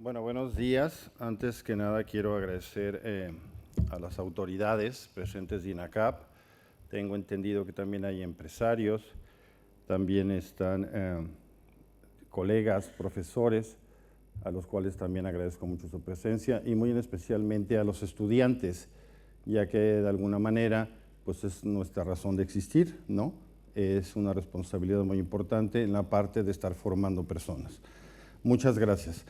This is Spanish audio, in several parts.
Bueno, buenos días. Antes que nada quiero agradecer a las autoridades presentes de INACAP. Tengo entendido que también hay empresarios, también están colegas, profesores, a los cuales también agradezco mucho su presencia y muy especialmente a los estudiantes, ya que de alguna manera pues es nuestra razón de existir, ¿no? Es una responsabilidad muy importante en la parte de estar formando personas. Muchas gracias.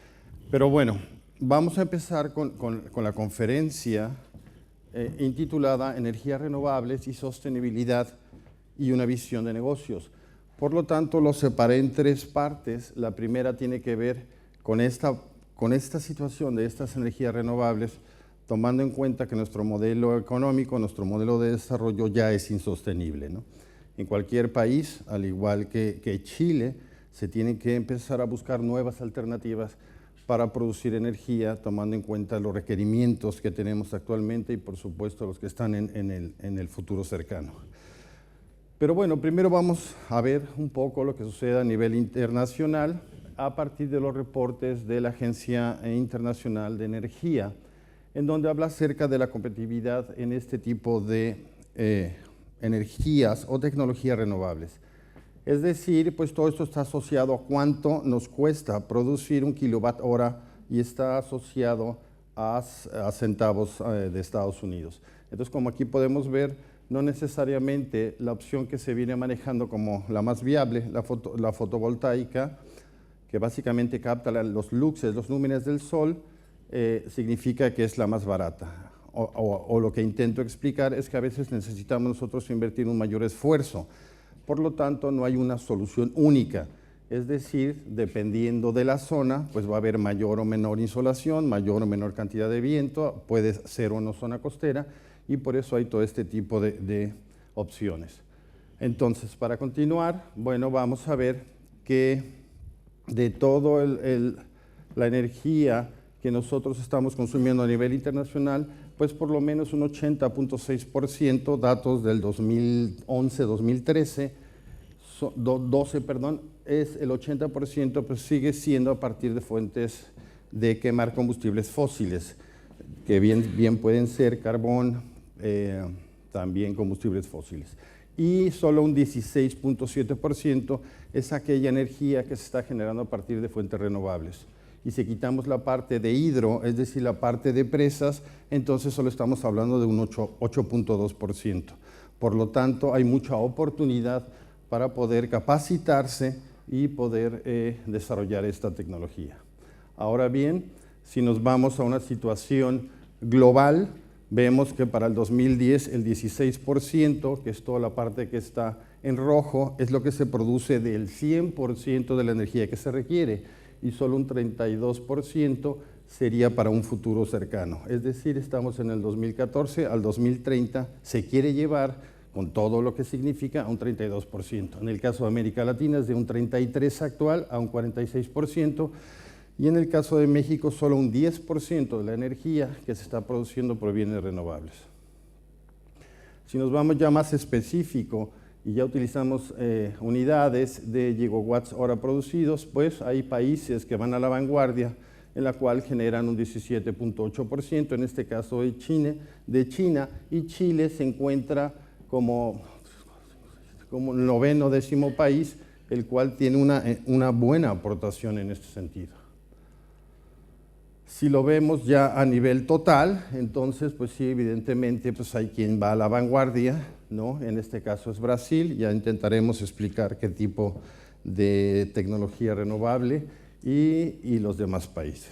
Pero bueno, vamos a empezar con la conferencia intitulada Energías renovables y sostenibilidad y una visión de negocios. Por lo tanto, lo separé en tres partes. La primera tiene que ver con esta situación de estas energías renovables, tomando en cuenta que nuestro modelo económico, nuestro modelo de desarrollo ya es insostenible, ¿no? En cualquier país, al igual que Chile, se tienen que empezar a buscar nuevas alternativas para producir energía, tomando en cuenta los requerimientos que tenemos actualmente y, por supuesto, los que están en el futuro cercano. Pero bueno, primero vamos a ver un poco lo que sucede a nivel internacional a partir de los reportes de la Agencia Internacional de Energía, en donde habla acerca de la competitividad en este tipo de energías o tecnologías renovables. Es decir, pues todo esto está asociado a cuánto nos cuesta producir un kilowatt hora y está asociado a centavos de Estados Unidos. Entonces, como aquí podemos ver, no necesariamente la opción que se viene manejando como la más viable, la fotovoltaica, que básicamente capta los luxes, los lúmenes del sol, significa que es la más barata. O lo que intento explicar es que a veces necesitamos nosotros invertir un mayor esfuerzo. Por lo tanto, no hay una solución única, es decir, dependiendo de la zona, pues va a haber mayor o menor insolación, mayor o menor cantidad de viento, puede ser o no zona costera, y por eso hay todo este tipo de opciones. Entonces, para continuar, bueno, vamos a ver que de toda la energía que nosotros estamos consumiendo a nivel internacional, pues por lo menos un 80.6%, datos del 2011-2013, 12, perdón, es el 80%, pues sigue siendo a partir de fuentes de quemar combustibles fósiles, que bien pueden ser carbón, también combustibles fósiles. Y solo un 16.7% es aquella energía que se está generando a partir de fuentes renovables. Y si quitamos la parte de hidro, es decir, la parte de presas, entonces solo estamos hablando de un 8.2%. Por lo tanto, hay mucha oportunidad para poder capacitarse y poder desarrollar esta tecnología. Ahora bien, si nos vamos a una situación global, vemos que para el 2010 el 16%, que es toda la parte que está en rojo, es lo que se produce del 100% de la energía que se requiere, y solo un 32% sería para un futuro cercano. Es decir, estamos en el 2014 al 2030, se quiere llevar con todo lo que significa a un 32%. En el caso de América Latina es de un 33% actual a un 46%, y en el caso de México solo un 10% de la energía que se está produciendo proviene de renovables. Si nos vamos ya más específico y ya utilizamos unidades de gigawatts hora producidos, pues hay países que van a la vanguardia, en la cual generan un 17.8%, en este caso de China, y Chile se encuentra como el 9º, 10º país, el cual tiene una buena aportación en este sentido. Si lo vemos ya a nivel total, entonces, pues sí, evidentemente, pues hay quien va a la vanguardia, ¿no? En este caso es Brasil, ya intentaremos explicar qué tipo de tecnología renovable y los demás países.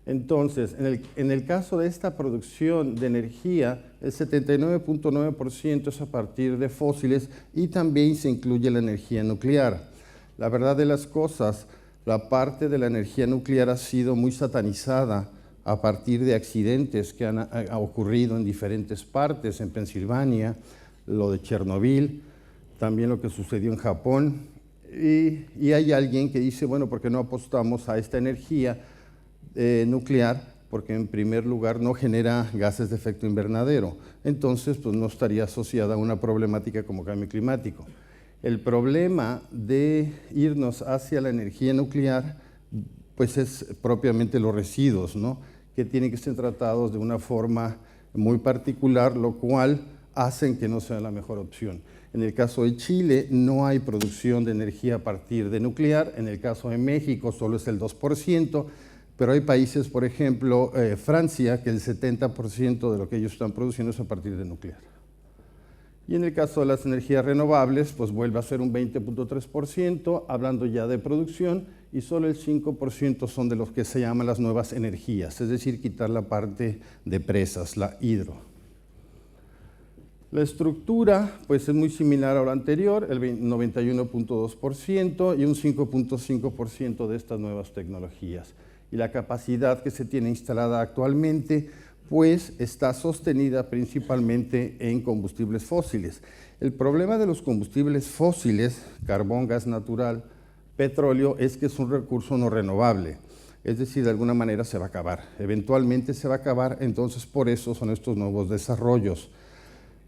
Entonces, en el caso de esta producción de energía, el 79.9% es a partir de fósiles y también se incluye la energía nuclear. La verdad de las cosas, la parte de la energía nuclear ha sido muy satanizada a partir de accidentes que han ocurrido en diferentes partes, en Pensilvania, lo de Chernobyl, también lo que sucedió en Japón, y hay alguien que dice, bueno, ¿por qué no apostamos a esta energía nuclear? Porque en primer lugar no genera gases de efecto invernadero, entonces pues no estaría asociada a una problemática como cambio climático. El problema de irnos hacia la energía nuclear pues es propiamente los residuos, ¿no? Que tienen que ser tratados de una forma muy particular, lo cual hacen que no sea la mejor opción. En el caso de Chile no hay producción de energía a partir de nuclear, en el caso de México solo es el 2%, pero hay países, por ejemplo, Francia, que el 70% de lo que ellos están produciendo es a partir de nuclear. Y en el caso de las energías renovables, pues vuelve a ser un 20.3%, hablando ya de producción, y solo el 5% son de los que se llaman las nuevas energías, es decir, quitar la parte de presas, la hidro. La estructura pues es muy similar a la anterior, el 91.2% y un 5.5% de estas nuevas tecnologías. Y la capacidad que se tiene instalada actualmente pues está sostenida principalmente en combustibles fósiles. El problema de los combustibles fósiles, carbón, gas natural, petróleo, es que es un recurso no renovable. Es decir, de alguna manera se va a acabar. Eventualmente se va a acabar, entonces por eso son estos nuevos desarrollos.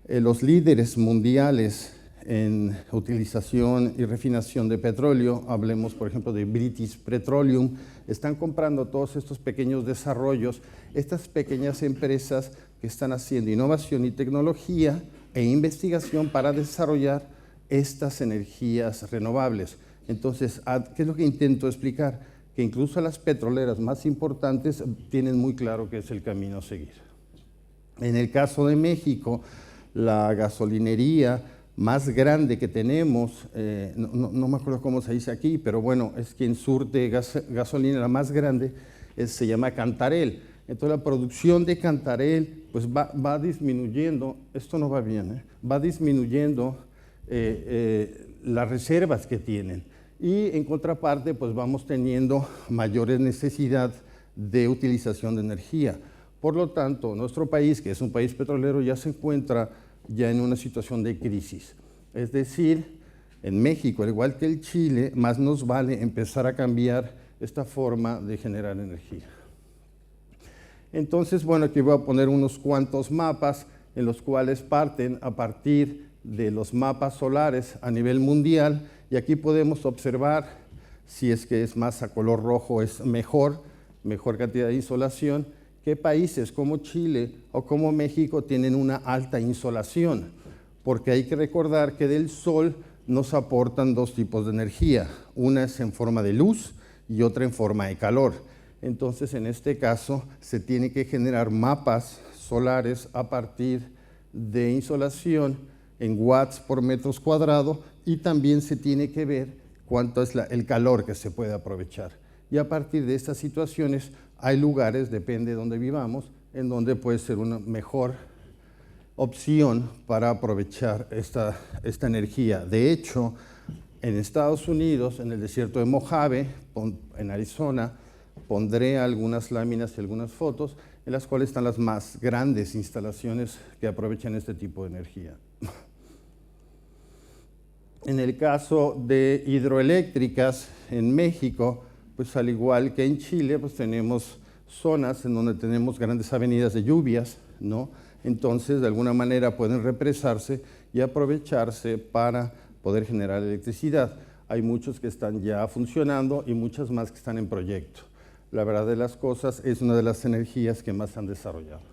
Los líderes mundiales en utilización y refinación de petróleo, hablemos por ejemplo de British Petroleum, están comprando todos estos pequeños desarrollos, estas pequeñas empresas que están haciendo innovación y tecnología e investigación para desarrollar estas energías renovables. Entonces, ¿qué es lo que intento explicar? Que incluso las petroleras más importantes tienen muy claro que es el camino a seguir. En el caso de México, la gasolinería más grande que tenemos, no me acuerdo cómo se dice aquí, pero bueno, es quien surte gasolina, la más grande, se llama Cantarell. Entonces la producción de Cantarell pues va disminuyendo, esto no va bien, va disminuyendo las reservas que tienen. Y en contraparte pues vamos teniendo mayores necesidades de utilización de energía. Por lo tanto, nuestro país, que es un país petrolero, ya se encuentra ya en una situación de crisis. Es decir, en México, al igual que en Chile, más nos vale empezar a cambiar esta forma de generar energía. Entonces, bueno, aquí voy a poner unos cuantos mapas en los cuales parten a partir de los mapas solares a nivel mundial, y aquí podemos observar si es que es más a color rojo es mejor cantidad de insolación, qué países como Chile o como México tienen una alta insolación, porque hay que recordar que del sol nos aportan dos tipos de energía, una es en forma de luz y otra en forma de calor. Entonces, en este caso, se tiene que generar mapas solares a partir de insolación en watts por metros cuadrados, y también se tiene que ver cuánto es el calor que se puede aprovechar. Y a partir de estas situaciones, hay lugares, depende de donde vivamos, en donde puede ser una mejor opción para aprovechar esta energía. De hecho, en Estados Unidos, en el desierto de Mojave, en Arizona, pondré algunas láminas y algunas fotos en las cuales están las más grandes instalaciones que aprovechan este tipo de energía. En el caso de hidroeléctricas en México, pues al igual que en Chile, pues tenemos zonas en donde tenemos grandes avenidas de lluvias, ¿no? Entonces, de alguna manera pueden represarse y aprovecharse para poder generar electricidad. Hay muchos que están ya funcionando y muchas más que están en proyecto. La verdad de las cosas, es una de las energías que más han desarrollado,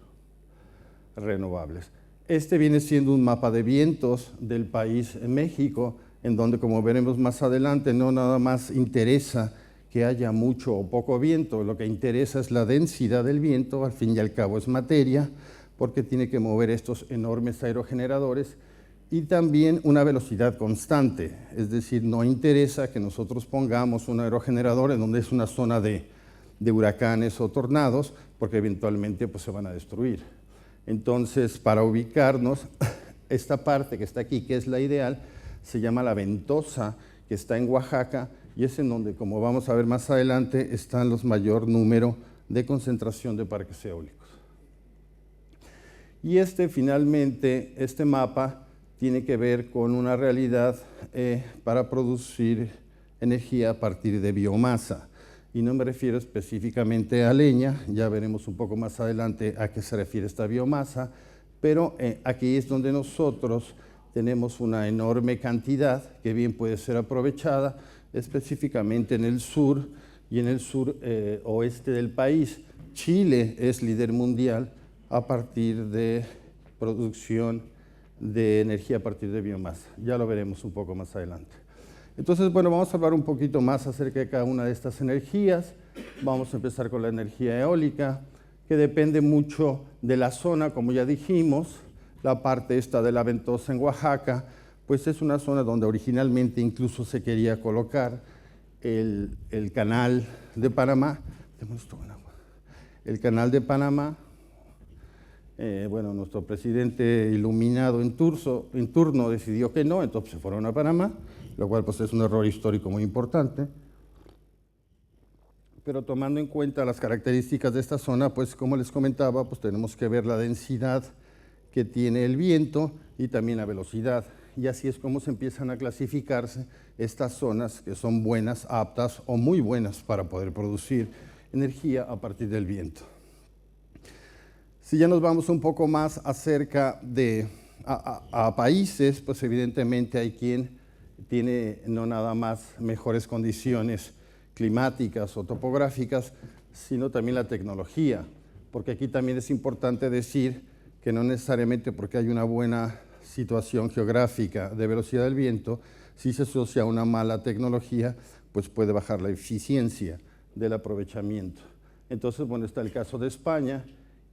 renovables. Este viene siendo un mapa de vientos del país México, en donde, como veremos más adelante, no nada más interesa que haya mucho o poco viento, lo que interesa es la densidad del viento, al fin y al cabo es materia, porque tiene que mover estos enormes aerogeneradores, y también una velocidad constante, es decir, no interesa que nosotros pongamos un aerogenerador en donde es una zona de huracanes o tornados, porque eventualmente pues, se van a destruir. Entonces, para ubicarnos, esta parte que está aquí, que es la ideal, se llama La Ventosa, que está en Oaxaca, y es en donde, como vamos a ver más adelante, están los mayor número de concentración de parques eólicos. Y finalmente, este mapa tiene que ver con una realidad para producir energía a partir de biomasa. Y no me refiero específicamente a leña, ya veremos un poco más adelante a qué se refiere esta biomasa, pero aquí es donde nosotros tenemos una enorme cantidad que bien puede ser aprovechada, específicamente en el sur, y en el sur oeste del país. Chile es líder mundial a partir de producción de energía a partir de biomasa. Ya lo veremos un poco más adelante. Entonces, bueno, vamos a hablar un poquito más acerca de cada una de estas energías. Vamos a empezar con la energía eólica, que depende mucho de la zona, como ya dijimos. La parte esta de la Ventosa en Oaxaca, pues es una zona donde originalmente incluso se quería colocar el canal de Panamá. El canal de Panamá, bueno, nuestro presidente iluminado en turno decidió que no, entonces se fueron a Panamá, lo cual pues es un error histórico muy importante. Pero tomando en cuenta las características de esta zona, pues como les comentaba, pues tenemos que ver la densidad que tiene el viento y también la velocidad. Y así es como se empiezan a clasificarse estas zonas que son buenas, aptas o muy buenas para poder producir energía a partir del viento. Si ya nos vamos un poco más acerca de a países, pues evidentemente hay quien tiene no nada más mejores condiciones climáticas o topográficas, sino también la tecnología, porque aquí también es importante decir que no necesariamente porque hay una buena situación geográfica de velocidad del viento, si se asocia a una mala tecnología, pues puede bajar la eficiencia del aprovechamiento. Entonces, bueno, está el caso de España,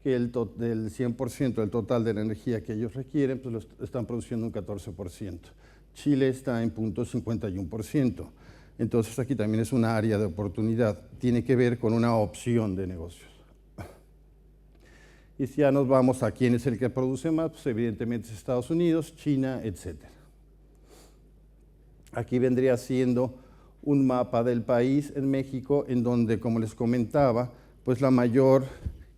que del 100% del total de la energía que ellos requieren, pues lo están produciendo un 14%. Chile está en 0.51%. Entonces, aquí también es una área de oportunidad. Tiene que ver con una opción de negocios. Y si ya nos vamos a quién es el que produce más, pues evidentemente es Estados Unidos, China, etc. Aquí vendría siendo un mapa del país en México, en donde, como les comentaba, pues la mayor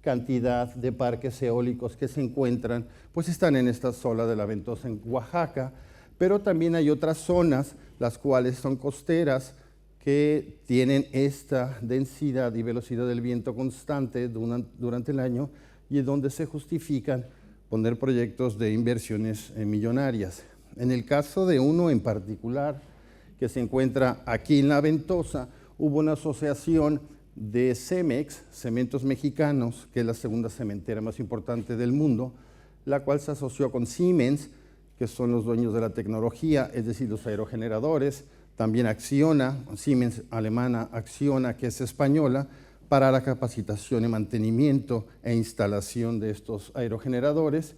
cantidad de parques eólicos que se encuentran, pues están en esta zona de la Ventosa en Oaxaca, pero también hay otras zonas, las cuales son costeras, que tienen esta densidad y velocidad del viento constante durante el año y es donde se justifican poner proyectos de inversiones millonarias. En el caso de uno en particular, que se encuentra aquí en la Ventosa, hubo una asociación de Cemex, Cementos Mexicanos, que es la segunda cementera más importante del mundo, la cual se asoció con Siemens, que son los dueños de la tecnología, es decir, los aerogeneradores, también Acciona, Siemens alemana, Acciona, que es española, para la capacitación y mantenimiento e instalación de estos aerogeneradores,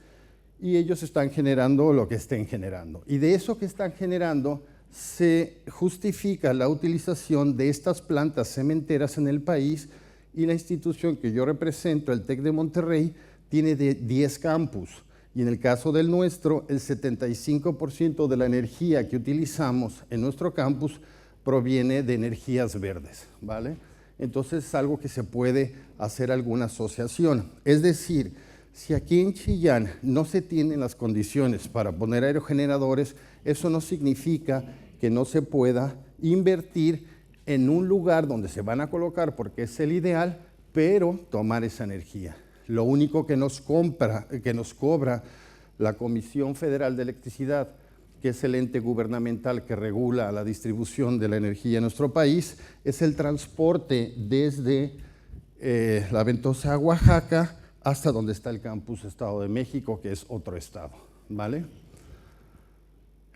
y ellos están generando lo que estén generando. Y de eso que están generando se justifica la utilización de estas plantas cementeras en el país, y la institución que yo represento, el TEC de Monterrey, tiene 10 campus. Y en el caso del nuestro, el 75% de la energía que utilizamos en nuestro campus proviene de energías verdes, ¿vale? Entonces es algo que se puede hacer alguna asociación. Es decir, si aquí en Chillán no se tienen las condiciones para poner aerogeneradores, eso no significa que no se pueda invertir en un lugar donde se van a colocar, porque es el ideal, pero tomar esa energía. Lo único que nos cobra la Comisión Federal de Electricidad, que es el ente gubernamental que regula la distribución de la energía en nuestro país, es el transporte desde la Ventosa a Oaxaca hasta donde está el campus Estado de México, que es otro estado, ¿vale?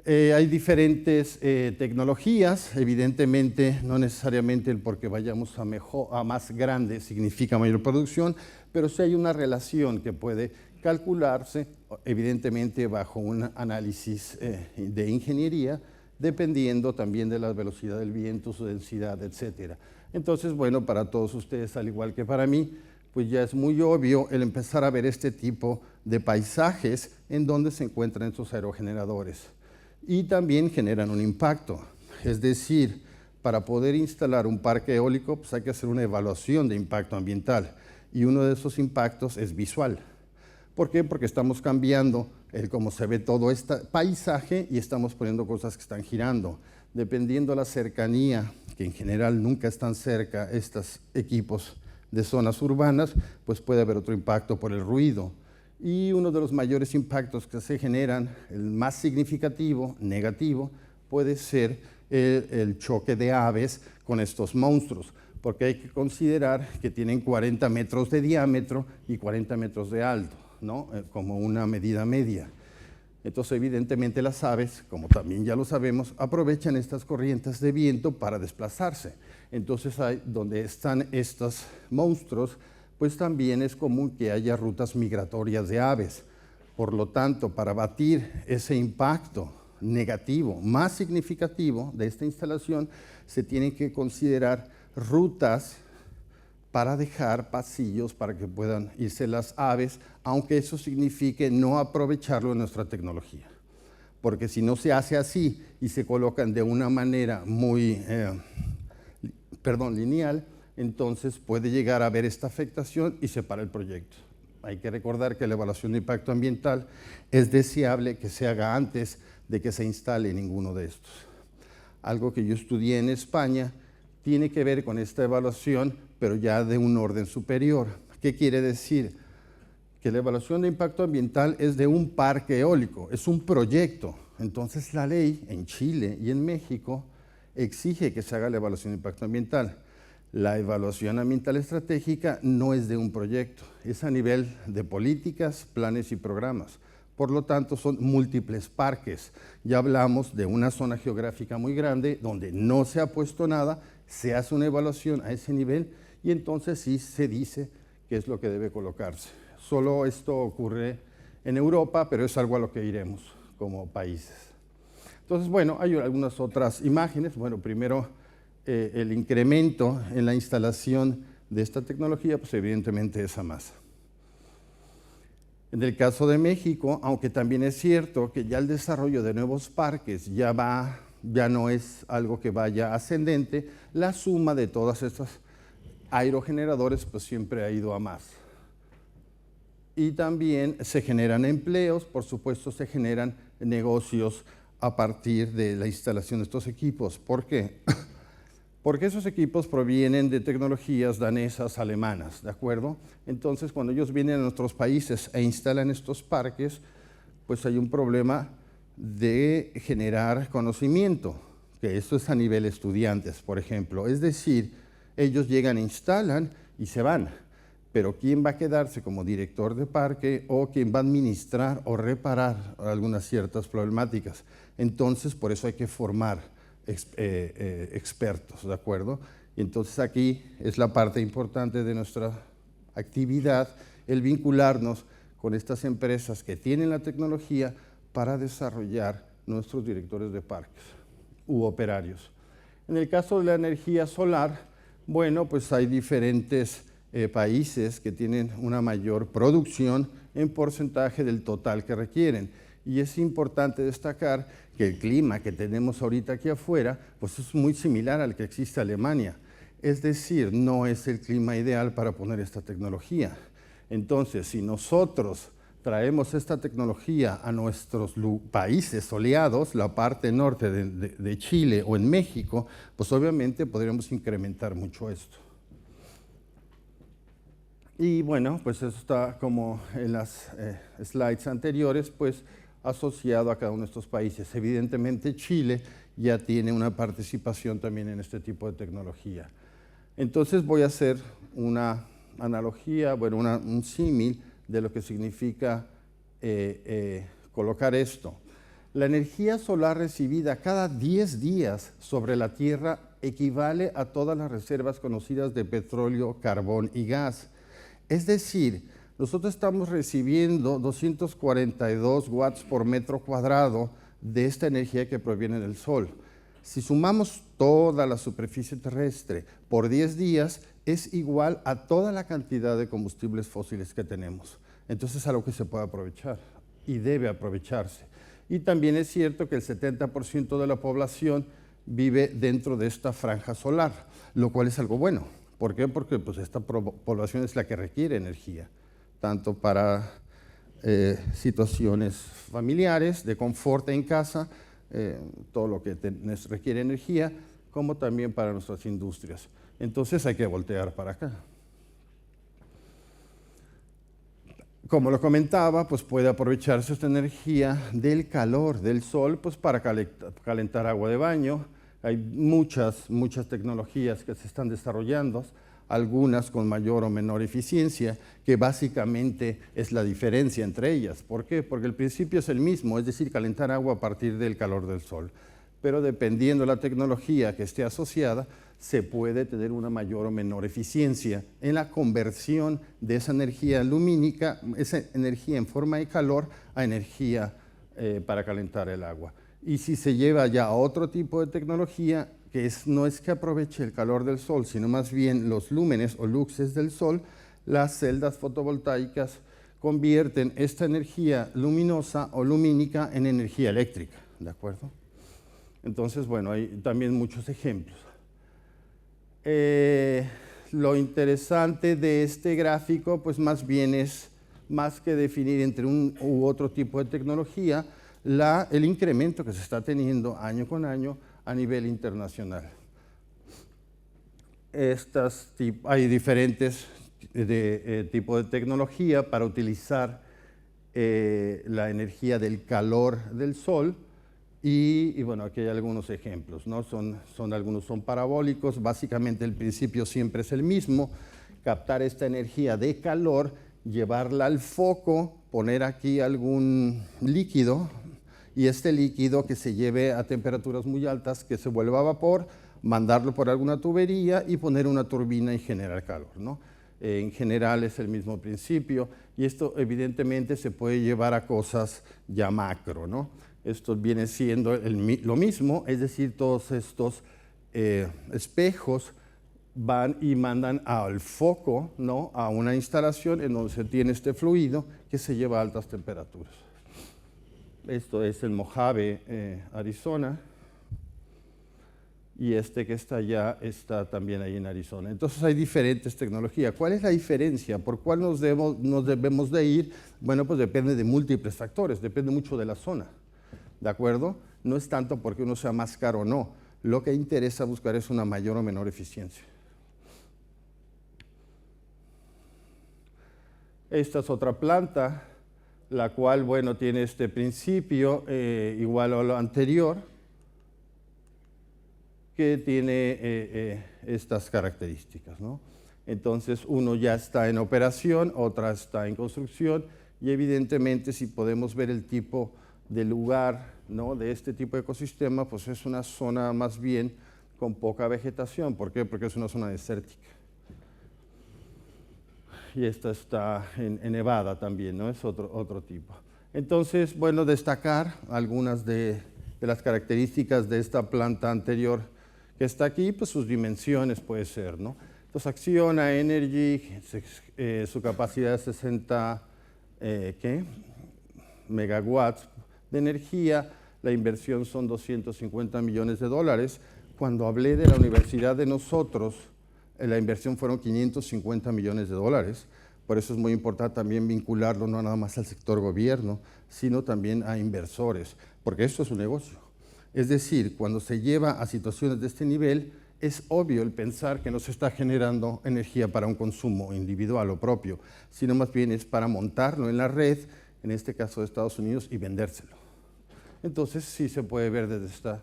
Hay diferentes tecnologías, evidentemente no necesariamente porque vayamos a más grande significa mayor producción, pero sí hay una relación que puede calcularse, evidentemente bajo un análisis de ingeniería, dependiendo también de la velocidad del viento, su densidad, etc. Entonces, bueno, para todos ustedes, al igual que para mí, pues ya es muy obvio el empezar a ver este tipo de paisajes en donde se encuentran estos aerogeneradores. Y también generan un impacto, es decir, para poder instalar un parque eólico, pues hay que hacer una evaluación de impacto ambiental, y uno de esos impactos es visual. ¿Por qué? Porque estamos cambiando cómo se ve todo este paisaje y estamos poniendo cosas que están girando. Dependiendo de la cercanía, que en general nunca están cerca estos equipos de zonas urbanas, pues puede haber otro impacto por el ruido. Y uno de los mayores impactos que se generan, el más significativo, negativo, puede ser el choque de aves con estos monstruos. porque hay que considerar que tienen 40 metros de diámetro y 40 metros de alto, ¿no? Como una medida media. Entonces, evidentemente, las aves, como también ya lo sabemos, aprovechan estas corrientes de viento para desplazarse. Entonces, donde están estos monstruos, pues también es común que haya rutas migratorias de aves. Por lo tanto, para batir ese impacto negativo más significativo de esta instalación, se tienen que considerar rutas para dejar pasillos para que puedan irse las aves, aunque eso signifique no aprovecharlo en nuestra tecnología. Porque si no se hace así y se colocan de una manera muy lineal, entonces puede llegar a haber esta afectación y se para el proyecto. Hay que recordar que la evaluación de impacto ambiental es deseable que se haga antes de que se instale ninguno de estos. Algo que yo estudié en España tiene que ver con esta evaluación, pero ya de un orden superior. ¿Qué quiere decir? Que la evaluación de impacto ambiental es de un parque eólico, es un proyecto. Entonces la ley en Chile y en México exige que se haga la evaluación de impacto ambiental. La evaluación ambiental estratégica no es de un proyecto, es a nivel de políticas, planes y programas. Por lo tanto, son múltiples parques. Ya hablamos de una zona geográfica muy grande donde no se ha puesto nada, se hace una evaluación a ese nivel y entonces sí se dice qué es lo que debe colocarse. Solo esto ocurre en Europa, pero es algo a lo que iremos como países. Entonces, bueno, hay algunas otras imágenes. Bueno, primero, el incremento en la instalación de esta tecnología, pues evidentemente es a más. En el caso de México, aunque también es cierto que ya el desarrollo de nuevos parques ya no es algo que vaya ascendente, la suma de todas estas aerogeneradores pues siempre ha ido a más. Y también se generan empleos, por supuesto se generan negocios a partir de la instalación de estos equipos. ¿Por qué? Porque esos equipos provienen de tecnologías danesas, alemanas, ¿de acuerdo? Entonces, cuando ellos vienen a nuestros países e instalan estos parques, pues hay un problema de generar conocimiento, que esto es a nivel estudiantes, por ejemplo. Es decir, ellos llegan, instalan y se van, pero ¿quién va a quedarse como director de parque o quién va a administrar o reparar algunas ciertas problemáticas? Entonces, por eso hay que formar expertos, ¿de acuerdo? Y entonces aquí es la parte importante de nuestra actividad, el vincularnos con estas empresas que tienen la tecnología para desarrollar nuestros directores de parques u operarios. En el caso de la energía solar, bueno, pues hay diferentes países que tienen una mayor producción en porcentaje del total que requieren. Y es importante destacar que el clima que tenemos ahorita aquí afuera, pues es muy similar al que existe en Alemania. Es decir, no es el clima ideal para poner esta tecnología. Entonces, si nosotros traemos esta tecnología a nuestros países soleados, la parte norte de Chile o en México, pues obviamente podríamos incrementar mucho esto. Y bueno, pues eso está como en las slides anteriores, pues asociado a cada uno de estos países. Evidentemente Chile ya tiene una participación también en este tipo de tecnología. Entonces voy a hacer una analogía, bueno, un símil de lo que significa colocar esto. La energía solar recibida cada 10 días sobre la Tierra equivale a todas las reservas conocidas de petróleo, carbón y gas. Es decir, nosotros estamos recibiendo 242 watts por metro cuadrado de esta energía que proviene del Sol. Si sumamos toda la superficie terrestre por 10 días, es igual a toda la cantidad de combustibles fósiles que tenemos. Entonces es algo que se puede aprovechar y debe aprovecharse. Y también es cierto que el 70% de la población vive dentro de esta franja solar, lo cual es algo bueno. ¿Por qué? Porque pues, esta población es la que requiere energía, tanto para situaciones familiares, de confort en casa, todo lo que requiere energía, como también para nuestras industrias. Entonces hay que voltear para acá. Como lo comentaba, pues puede aprovecharse esta energía del calor del sol pues para calentar agua de baño, Hay muchas tecnologías que se están desarrollando, algunas con mayor o menor eficiencia, que básicamente es la diferencia entre ellas. ¿Por qué? Porque el principio es el mismo, es decir, calentar agua a partir del calor del sol. Pero dependiendo de la tecnología que esté asociada, se puede tener una mayor o menor eficiencia en la conversión de esa energía lumínica, esa energía en forma de calor, a energía para calentar el agua. Y si se lleva ya a otro tipo de tecnología, que no es que aproveche el calor del sol, sino más bien los lúmenes o luxes del sol, las celdas fotovoltaicas convierten esta energía luminosa o lumínica en energía eléctrica, ¿de acuerdo? Entonces, bueno, hay también muchos ejemplos. Lo interesante de este gráfico, pues más bien es, más que definir entre un u otro tipo de tecnología, el incremento que se está teniendo año con año a nivel internacional. Hay diferentes tipos de tecnología para utilizar la energía del calor del sol. Y bueno, aquí hay algunos ejemplos, ¿no? Algunos son parabólicos, básicamente el principio siempre es el mismo: captar esta energía de calor, llevarla al foco, poner aquí algún líquido, y este líquido que se lleve a temperaturas muy altas, que se vuelva a vapor, mandarlo por alguna tubería y poner una turbina y generar calor, ¿no? En general es el mismo principio, y esto evidentemente se puede llevar a cosas ya macro, ¿no? Esto viene siendo lo mismo, es decir, todos estos espejos van y mandan al foco, ¿no?, a una instalación en donde se tiene este fluido que se lleva a altas temperaturas. Esto es en Mojave, Arizona, y este que está allá está también ahí en Arizona. Entonces hay diferentes tecnologías. ¿Cuál es la diferencia? ¿Por cuál nos debemos de ir? Bueno, pues depende de múltiples factores, depende mucho de la zona. ¿De acuerdo? No es tanto porque uno sea más caro o no. Lo que interesa buscar es una mayor o menor eficiencia. Esta es otra planta, la cual, bueno, tiene este principio igual a lo anterior, que tiene estas características, ¿no? Entonces, uno ya está en operación, otra está en construcción, y evidentemente si podemos ver el tipo de lugar, ¿no?, de este tipo de ecosistema, pues es una zona más bien con poca vegetación. ¿Por qué? Porque es una zona desértica. Y esta está en Nevada también, ¿no? Es otro tipo. Entonces, bueno, destacar algunas de las características de esta planta anterior que está aquí, pues sus dimensiones puede ser, ¿no? Entonces, Acciona Energy, su capacidad es 60 megawatts de energía, la inversión son $250 millones. Cuando hablé de la universidad de nosotros, la inversión fueron $550 millones. Por eso es muy importante también vincularlo no nada más al sector gobierno, sino también a inversores, porque esto es un negocio. Es decir, cuando se lleva a situaciones de este nivel, es obvio el pensar que no se está generando energía para un consumo individual o propio, sino más bien es para montarlo en la red, en este caso de Estados Unidos, y vendérselo. Entonces sí se puede ver desde esta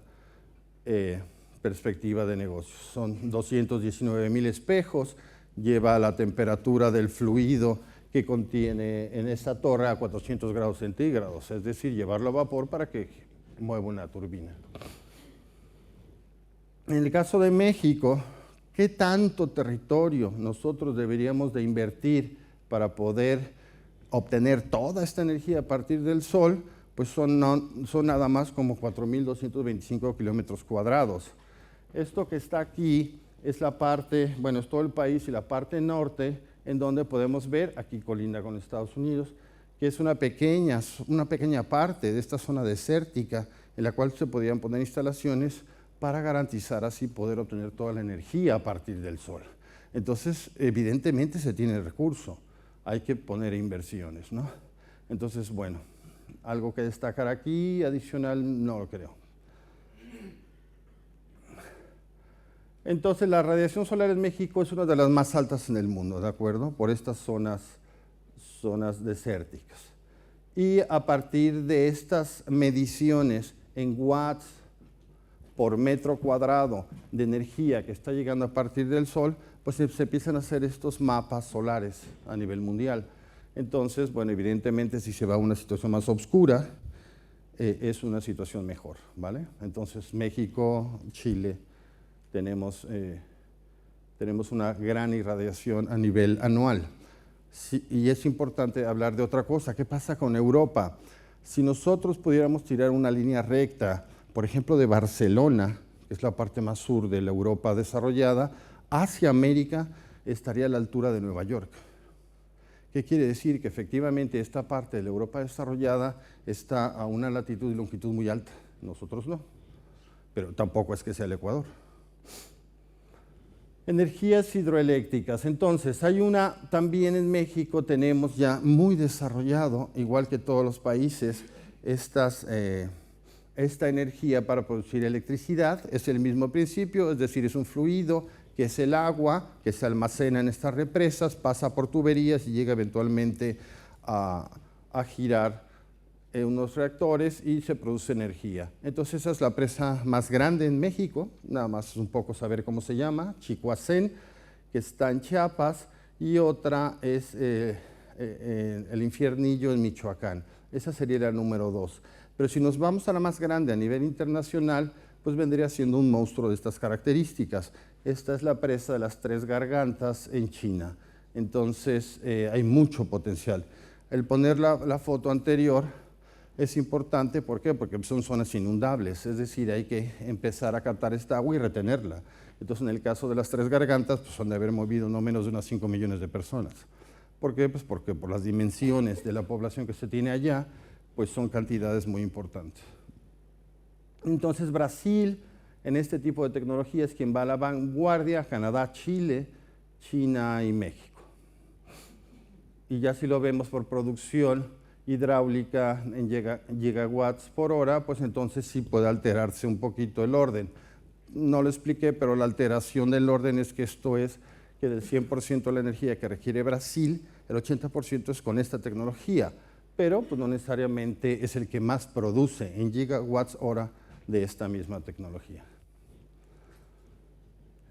perspectiva de negocios. Son 219,000 espejos, lleva la temperatura del fluido que contiene en esta torre a 400 grados centígrados, es decir, llevarlo a vapor para que mueva una turbina. En el caso de México, ¿qué tanto territorio nosotros deberíamos de invertir para poder obtener toda esta energía a partir del sol? Pues son nada más como 4.225 kilómetros cuadrados. Esto que está aquí es la parte, bueno, es todo el país, y la parte norte, en donde podemos ver, aquí colinda con Estados Unidos, que es una pequeña parte de esta zona desértica en la cual se podían poner instalaciones para garantizar así poder obtener toda la energía a partir del sol. Entonces, evidentemente se tiene el recurso, hay que poner inversiones, ¿no? Entonces, bueno, algo que destacar aquí, adicional, no lo creo. Entonces, la radiación solar en México es una de las más altas en el mundo, ¿de acuerdo? Por estas zonas desérticas. Y a partir de estas mediciones en watts por metro cuadrado de energía que está llegando a partir del Sol, pues se empiezan a hacer estos mapas solares a nivel mundial. Entonces, bueno, evidentemente si se va a una situación más oscura, es una situación mejor, ¿vale? Entonces, México, Chile, tenemos una gran irradiación a nivel anual. Sí, y es importante hablar de otra cosa. ¿Qué pasa con Europa? Si nosotros pudiéramos tirar una línea recta, por ejemplo, de Barcelona, que es la parte más sur de la Europa desarrollada, hacia América, estaría a la altura de Nueva York. ¿Qué quiere decir? Que efectivamente esta parte de la Europa desarrollada está a una latitud y longitud muy alta. Nosotros no, pero tampoco es que sea el Ecuador. Energías hidroeléctricas. Entonces, también en México tenemos ya muy desarrollado, igual que todos los países, esta energía para producir electricidad. Es el mismo principio, es decir, es un fluido que es el agua que se almacena en estas represas, pasa por tuberías y llega eventualmente a girar unos reactores y se produce energía. Entonces esa es la presa más grande en México, nada más un poco saber cómo se llama, Chicoacén, que está en Chiapas, y otra es el Infiernillo en Michoacán. Esa sería la número 2. Pero si nos vamos a la más grande a nivel internacional, pues vendría siendo un monstruo de estas características. Esta es la presa de las Tres Gargantas en China. Entonces hay mucho potencial. El poner la foto anterior es importante, ¿por qué? Porque son zonas inundables, es decir, hay que empezar a captar esta agua y retenerla. Entonces, en el caso de las Tres Gargantas, pues han de haber movido no menos de unas 5 millones de personas. ¿Por qué? Pues porque por las dimensiones de la población que se tiene allá, pues son cantidades muy importantes. Entonces, Brasil, en este tipo de tecnología, es quien va a la vanguardia, Canadá, Chile, China y México. Y ya si lo vemos por producción hidráulica en gigawatts por hora, pues entonces sí puede alterarse un poquito el orden. No lo expliqué, pero la alteración del orden es que esto es que del 100% de la energía que requiere Brasil, el 80% es con esta tecnología, pero pues no necesariamente es el que más produce en gigawatts hora de esta misma tecnología.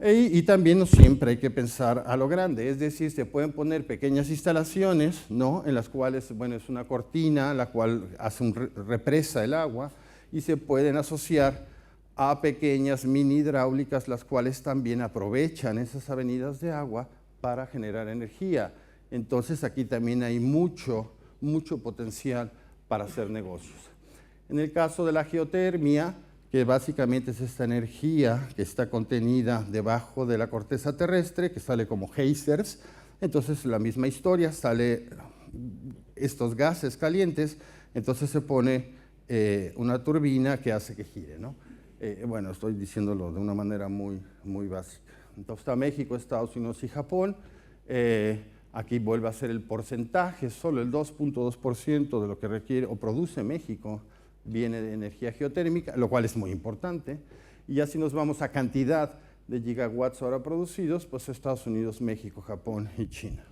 Y también no siempre hay que pensar a lo grande, es decir, se pueden poner pequeñas instalaciones, ¿no?, en las cuales, bueno, es una cortina, la cual represa el agua, y se pueden asociar a pequeñas mini hidráulicas, las cuales también aprovechan esas avenidas de agua para generar energía. Entonces aquí también hay mucho potencial para hacer negocios. En el caso de la geotermia, que básicamente es esta energía que está contenida debajo de la corteza terrestre, que sale como geysers. Entonces la misma historia, sale estos gases calientes, entonces se pone una turbina que hace que gire, ¿no? Bueno, estoy diciéndolo de una manera muy básica. Entonces está México, Estados Unidos y Japón. Aquí vuelve a ser el porcentaje, solo el 2.2% de lo que requiere o produce México viene de energía geotérmica, lo cual es muy importante. Y ya si nos vamos a cantidad de gigawatts hora producidos, pues Estados Unidos, México, Japón y China.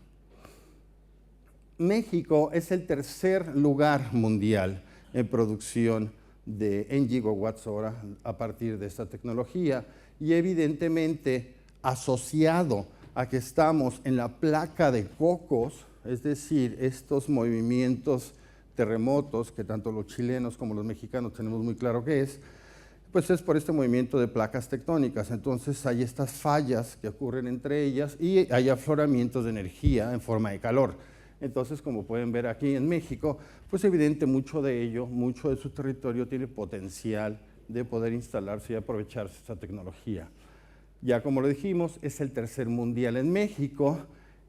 México es el tercer lugar mundial en producción en gigawatts hora a partir de esta tecnología, y evidentemente asociado a que estamos en la placa de Cocos, es decir, estos movimientos terremotos que tanto los chilenos como los mexicanos tenemos muy claro qué es, pues es por este movimiento de placas tectónicas. Entonces hay estas fallas que ocurren entre ellas y hay afloramientos de energía en forma de calor. Entonces, como pueden ver aquí en México, pues evidente mucho de su territorio tiene potencial de poder instalarse y aprovecharse esta tecnología. Ya como lo dijimos, es el tercer mundial en México,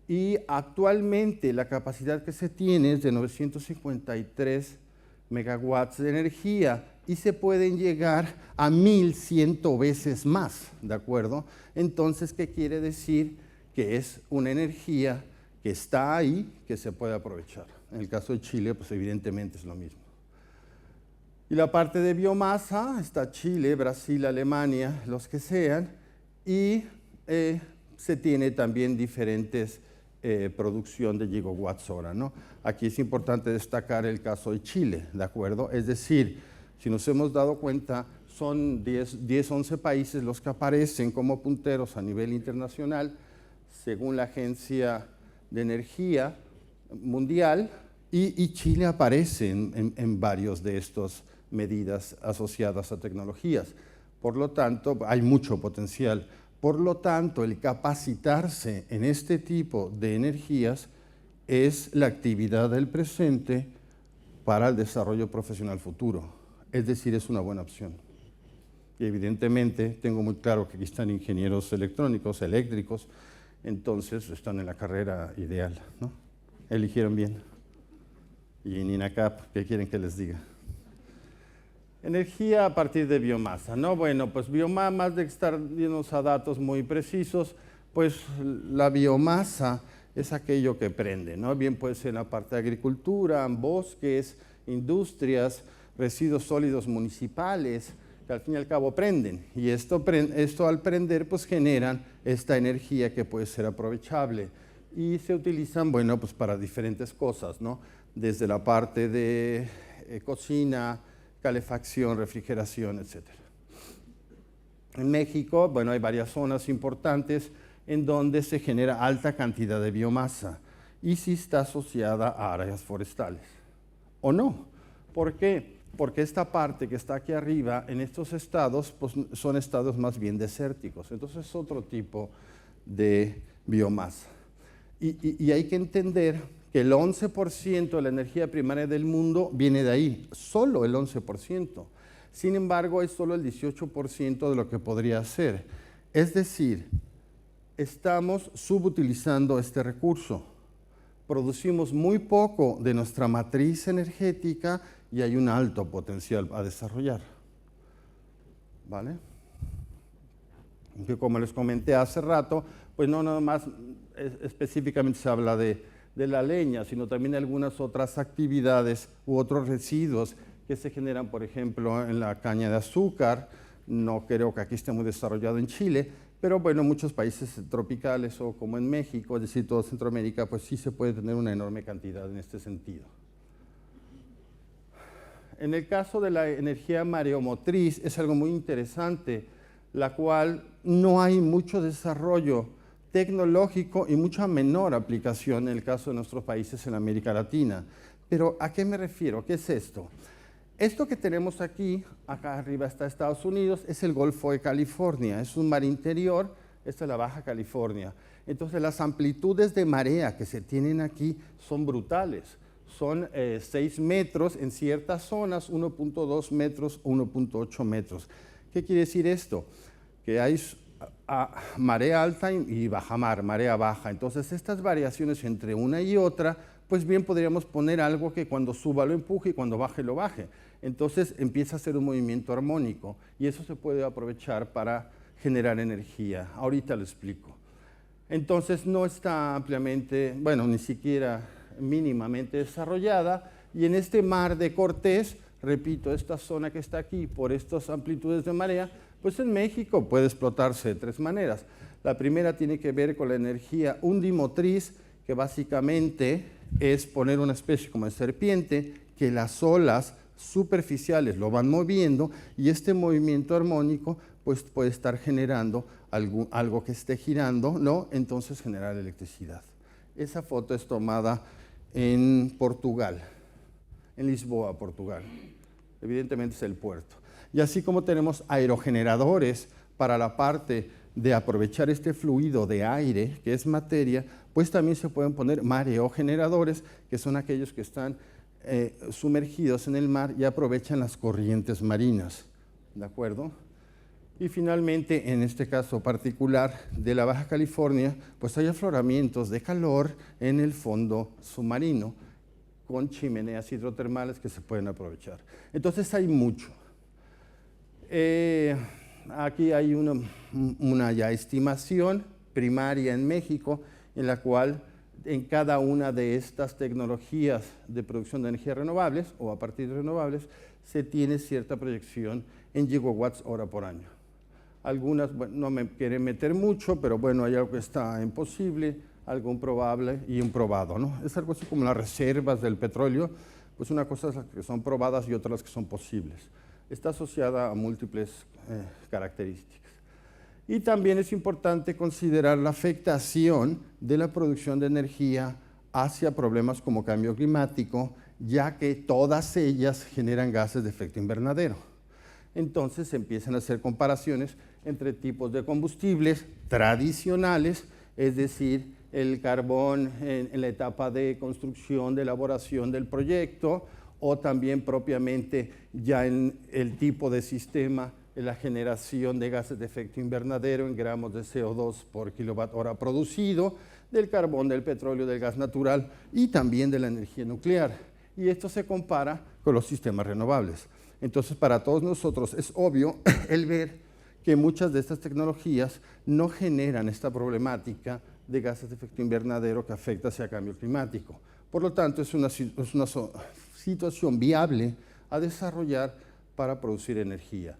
y actualmente la capacidad que se tiene es de 953 megawatts de energía, y se pueden llegar a 1100 veces más, ¿de acuerdo? Entonces, ¿qué quiere decir? Que es una energía que está ahí, que se puede aprovechar. En el caso de Chile, pues evidentemente es lo mismo. Y la parte de biomasa, está Chile, Brasil, Alemania, los que sean, y se tiene también diferentes producción de gigawatts hora, ¿no? Aquí es importante destacar el caso de Chile, ¿de acuerdo? Es decir, si nos hemos dado cuenta, son 10, 11 países los que aparecen como punteros a nivel internacional, según la Agencia de Energía Mundial, y Chile aparece en varios de estas medidas asociadas a tecnologías. Por lo tanto, hay mucho potencial. Por lo tanto, el capacitarse en este tipo de energías es la actividad del presente para el desarrollo profesional futuro. Es decir, es una buena opción. Y evidentemente, tengo muy claro que aquí están ingenieros electrónicos, eléctricos, entonces están en la carrera ideal, ¿no? Eligieron bien. Y en INACAP, ¿qué quieren que les diga? Energía a partir de biomasa, ¿no? Bueno, pues biomasa, más de estar yéndonos a datos muy precisos, pues la biomasa es aquello que prende, ¿no? Bien puede ser en la parte de agricultura, bosques, industrias, residuos sólidos municipales, que al fin y al cabo prenden. Y esto al prender, pues generan esta energía que puede ser aprovechable. Y se utilizan, bueno, pues para diferentes cosas, ¿no? Desde la parte de cocina, calefacción, refrigeración, etc. En México, bueno, hay varias zonas importantes en donde se genera alta cantidad de biomasa y sí está asociada a áreas forestales. ¿O no? ¿Por qué? Porque esta parte que está aquí arriba, en estos estados, pues son estados más bien desérticos. Entonces es otro tipo de biomasa. Y hay que entender que el 11% de la energía primaria del mundo viene de ahí, solo el 11%. Sin embargo, es solo el 18% de lo que podría ser. Es decir, estamos subutilizando este recurso. Producimos muy poco de nuestra matriz energética y hay un alto potencial a desarrollar. ¿Vale? Que como les comenté hace rato, pues no nada más específicamente se habla de la leña, sino también de algunas otras actividades u otros residuos que se generan, por ejemplo, en la caña de azúcar. No creo que aquí esté muy desarrollado en Chile, pero bueno, en muchos países tropicales o como en México, es decir, todo Centroamérica, pues sí se puede tener una enorme cantidad en este sentido. En el caso de la energía mareomotriz es algo muy interesante, la cual no hay mucho desarrollo tecnológico y mucha menor aplicación en el caso de nuestros países en América Latina. Pero ¿a qué me refiero? ¿Qué es esto? Esto que tenemos aquí, acá arriba está Estados Unidos, es el Golfo de California, es un mar interior, esta es la Baja California. Entonces las amplitudes de marea que se tienen aquí son brutales. Son 6 metros en ciertas zonas, 1.2 metros, 1.8 metros. ¿Qué quiere decir esto? Que hay marea alta y bajamar, marea baja. Entonces estas variaciones entre una y otra, pues bien podríamos poner algo que cuando suba lo empuje y cuando baje lo baje. Entonces empieza a ser un movimiento armónico y eso se puede aprovechar para generar energía. Ahorita lo explico. Entonces no está ampliamente, bueno, ni siquiera mínimamente desarrollada, y en este mar de Cortés, repito, esta zona que está aquí por estas amplitudes de marea, pues en México puede explotarse de 3 maneras. La primera tiene que ver con la energía undimotriz, que básicamente es poner una especie como de serpiente, que las olas superficiales lo van moviendo, y este movimiento armónico pues puede estar generando algo que esté girando, ¿no? Entonces generar electricidad. Esa foto es tomada en Portugal, en Lisboa, Portugal. Evidentemente es el puerto. Y así como tenemos aerogeneradores para la parte de aprovechar este fluido de aire, que es materia, pues también se pueden poner mareogeneradores, que son aquellos que están sumergidos en el mar y aprovechan las corrientes marinas. ¿De acuerdo? Y finalmente, en este caso particular de la Baja California, pues hay afloramientos de calor en el fondo submarino con chimeneas hidrotermales que se pueden aprovechar. Entonces hay mucho. Aquí hay una ya estimación primaria en México en la cual en cada una de estas tecnologías de producción de energías renovables o a partir de renovables se tiene cierta proyección en gigawatts hora por año. Algunas, bueno, no me quieren meter mucho, pero bueno, hay algo que está imposible, algo improbable y un probado, ¿no? Es algo así como las reservas del petróleo, pues una cosa es las que son probadas y otras las que son posibles. está asociada a múltiples características. Y también es importante considerar la afectación de la producción de energía hacia problemas como cambio climático, ya que todas ellas generan gases de efecto invernadero. Entonces se empiezan a hacer comparaciones entre tipos de combustibles tradicionales, es decir, el carbón en la etapa de construcción, de elaboración del proyecto, o también propiamente ya en el tipo de sistema, en la generación de gases de efecto invernadero en gramos de CO2 por kilowatt hora producido, del carbón, del petróleo, del gas natural y también de la energía nuclear. Y esto se compara con los sistemas renovables. Entonces, para todos nosotros es obvio el ver que muchas de estas tecnologías no generan esta problemática de gases de efecto invernadero que afecta hacia el cambio climático. Por lo tanto, es una situación viable a desarrollar para producir energía.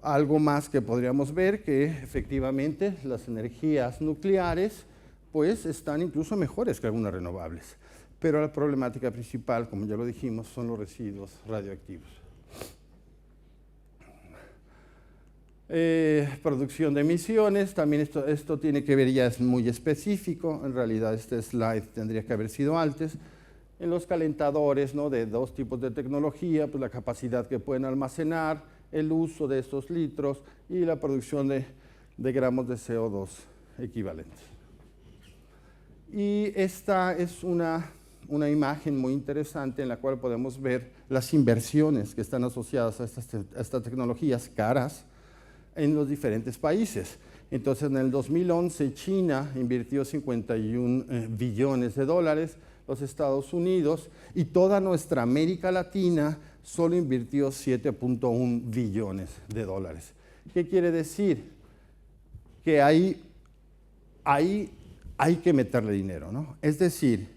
Algo más que podríamos ver que efectivamente las energías nucleares pues están incluso mejores que algunas renovables, pero la problemática principal, como ya lo dijimos, son los residuos radioactivos. Producción de emisiones, también esto tiene que ver, ya es muy específico, en realidad este slide tendría que haber sido antes. En los calentadores, ¿no?, de dos tipos de tecnología, pues la capacidad que pueden almacenar, el uso de estos litros y la producción de gramos de CO2 equivalentes. Y esta es una imagen muy interesante en la cual podemos ver las inversiones que están asociadas a estas tecnologías caras en los diferentes países. Entonces, en el 2011, China invirtió 51 billones de dólares, los Estados Unidos y toda nuestra América Latina solo invirtió 7.1 billones de dólares. ¿Qué quiere decir? Que ahí hay que meterle dinero, ¿no? Es decir,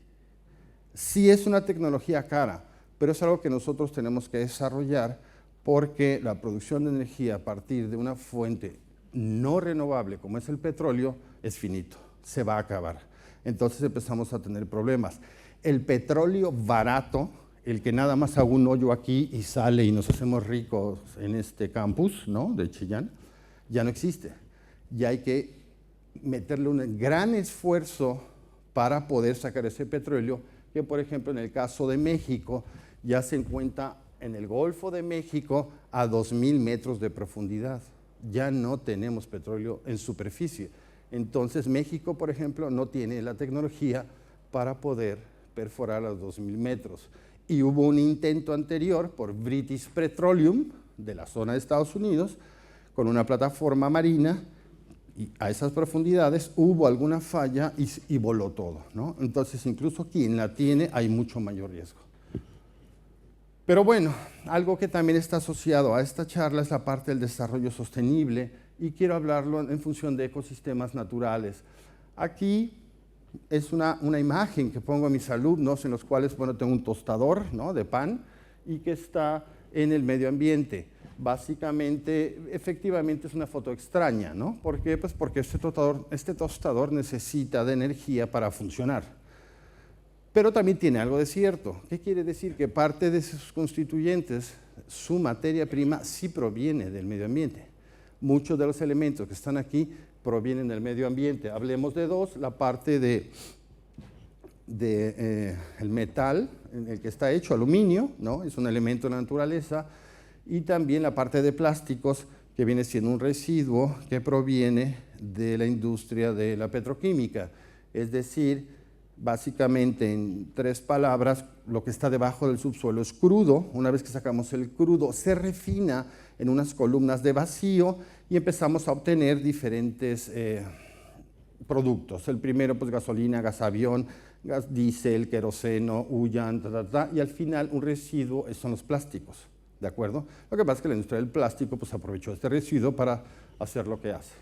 sí es una tecnología cara, pero es algo que nosotros tenemos que desarrollar porque la producción de energía a partir de una fuente no renovable como es el petróleo es finito, se va a acabar. Entonces empezamos a tener problemas. El petróleo barato, el que nada más hago un hoyo aquí y sale y nos hacemos ricos en este campus, ¿no?, de Chillán, ya no existe. Ya hay que meterle un gran esfuerzo para poder sacar ese petróleo, que por ejemplo en el caso de México ya se encuentra en el Golfo de México a 2.000 metros de profundidad. Ya no tenemos petróleo en superficie. Entonces México, por ejemplo, no tiene la tecnología para poder perforar a los 2.000 metros. Y hubo un intento anterior por British Petroleum, de la zona de Estados Unidos, con una plataforma marina, y a esas profundidades hubo alguna falla y voló todo, ¿no? Entonces, incluso quien la tiene, hay mucho mayor riesgo. Pero bueno, algo que también está asociado a esta charla es la parte del desarrollo sostenible, y quiero hablarlo en función de ecosistemas naturales. Aquí es una imagen que pongo a mis alumnos, en los cuales, bueno, tengo un tostador, ¿no?, de pan, y que está en el medio ambiente. Básicamente, efectivamente es una foto extraña, ¿no? ¿Por qué? Pues porque este tostador necesita de energía para funcionar. Pero también tiene algo de cierto. ¿Qué quiere decir? Que parte de sus constituyentes, su materia prima, sí proviene del medio ambiente. Muchos de los elementos que están aquí provienen del medio ambiente. Hablemos de dos: la parte el metal en el que está hecho, aluminio, ¿no?, es un elemento de la naturaleza, y también la parte de plásticos, que viene siendo un residuo que proviene de la industria de la petroquímica. Es decir, básicamente, en tres palabras, lo que está debajo del subsuelo es crudo. Una vez que sacamos el crudo, se refina en unas columnas de vacío y empezamos a obtener diferentes productos. El primero, pues gasolina, gas avión, gas diésel, queroseno, huyan, y al final un residuo son los plásticos, ¿de acuerdo? Lo que pasa es que la industria del plástico pues aprovechó este residuo para hacer lo que hace.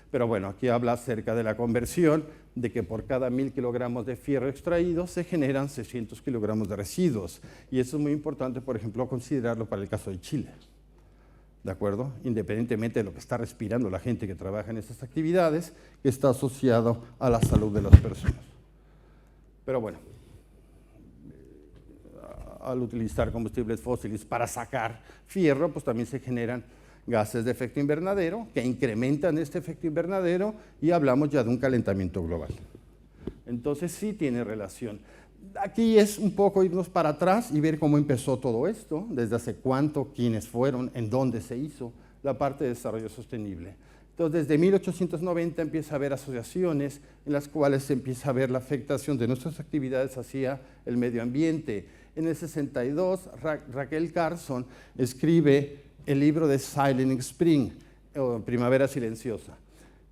Pero bueno, aquí habla acerca de la conversión, de que por cada 1.000 kilogramos de fierro extraído se generan 600 kilogramos de residuos. Y eso es muy importante, por ejemplo, considerarlo para el caso de Chile, ¿de acuerdo? Independientemente de lo que está respirando la gente que trabaja en estas actividades, que está asociado a la salud de las personas. Pero bueno, al utilizar combustibles fósiles para sacar fierro, pues también se generan gases de efecto invernadero que incrementan este efecto invernadero y hablamos ya de un calentamiento global. Entonces sí tiene relación. Aquí es un poco irnos para atrás y ver cómo empezó todo esto, desde hace cuánto, quiénes fueron, en dónde se hizo la parte de desarrollo sostenible. Entonces, desde 1890 empieza a haber asociaciones en las cuales se empieza a ver la afectación de nuestras actividades hacia el medio ambiente. En el 62, Raquel Carson escribe el libro de Silent Spring, o Primavera Silenciosa.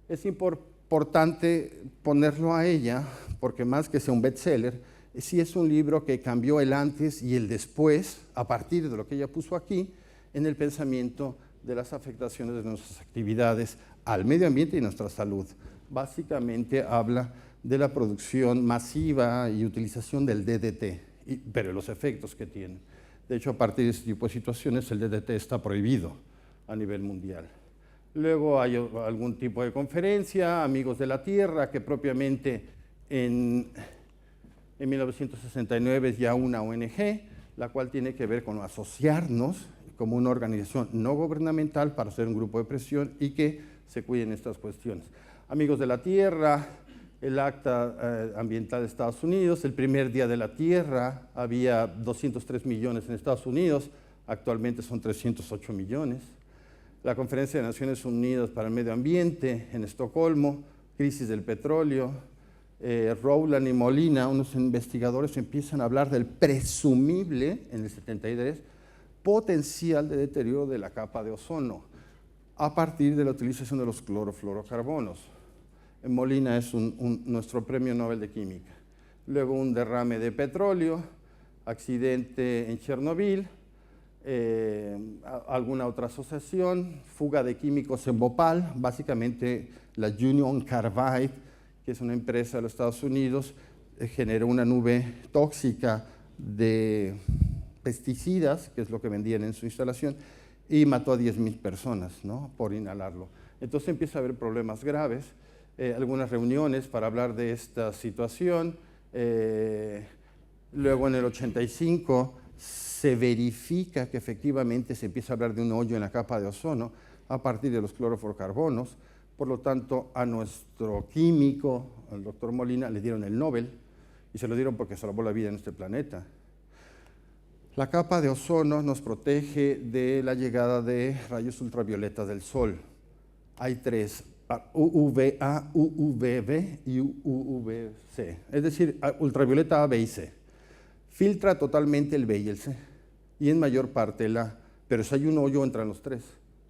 Es importante ponerlo a ella, porque más que sea un bestseller, sí es un libro que cambió el antes y el después, a partir de lo que ella puso aquí, en el pensamiento de las afectaciones de nuestras actividades al medio ambiente y nuestra salud. Básicamente habla de la producción masiva y utilización del DDT, pero los efectos que tiene. De hecho, a partir de este tipo de situaciones, el DDT está prohibido a nivel mundial. Luego hay algún tipo de conferencia, Amigos de la Tierra, que propiamente en 1969 es ya una ONG, la cual tiene que ver con asociarnos como una organización no gubernamental para hacer un grupo de presión y que se cuiden estas cuestiones. Amigos de la Tierra, el Acta Ambiental de Estados Unidos, el primer Día de la Tierra, había 203 millones en Estados Unidos, actualmente son 308 millones. La Conferencia de Naciones Unidas para el Medio Ambiente en Estocolmo, crisis del petróleo, Rowland y Molina, unos investigadores empiezan a hablar del presumible, en el 73, potencial de deterioro de la capa de ozono a partir de la utilización de los clorofluorocarbonos. Molina es nuestro premio Nobel de Química. Luego un derrame de petróleo, accidente en Chernobyl, alguna otra asociación, fuga de químicos en Bhopal, básicamente la Union Carbide, que es una empresa de los Estados Unidos, generó una nube tóxica de pesticidas, que es lo que vendían en su instalación, y mató a 10,000 personas, ¿no?, por inhalarlo. Entonces empieza a haber problemas graves, algunas reuniones para hablar de esta situación. Luego en el 85 se verifica que efectivamente se empieza a hablar de un hoyo en la capa de ozono a partir de los clorofluorocarbonos. Por lo tanto, a nuestro químico, al doctor Molina, le dieron el Nobel, y se lo dieron porque salvó la vida en este planeta. La capa de ozono nos protege de la llegada de rayos ultravioletas del sol. Hay tres, UVA, UVB y UVC, es decir, ultravioleta A, B y C. Filtra totalmente el B y el C, y en mayor parte el A, pero si hay un hoyo entran los tres.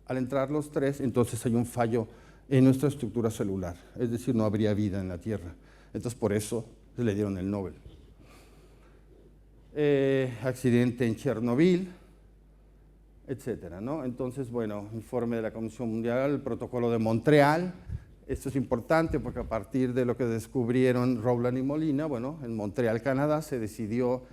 Al entrar los tres, entonces hay un fallo en nuestra estructura celular, es decir, no habría vida en la Tierra. Entonces, por eso le dieron el Nobel. Accidente en Chernobyl, etcétera, ¿no? Entonces, bueno, informe de la Comisión Mundial, el Protocolo de Montreal. Esto es importante porque a partir de lo que descubrieron Rowland y Molina, bueno, en Montreal, Canadá, se decidió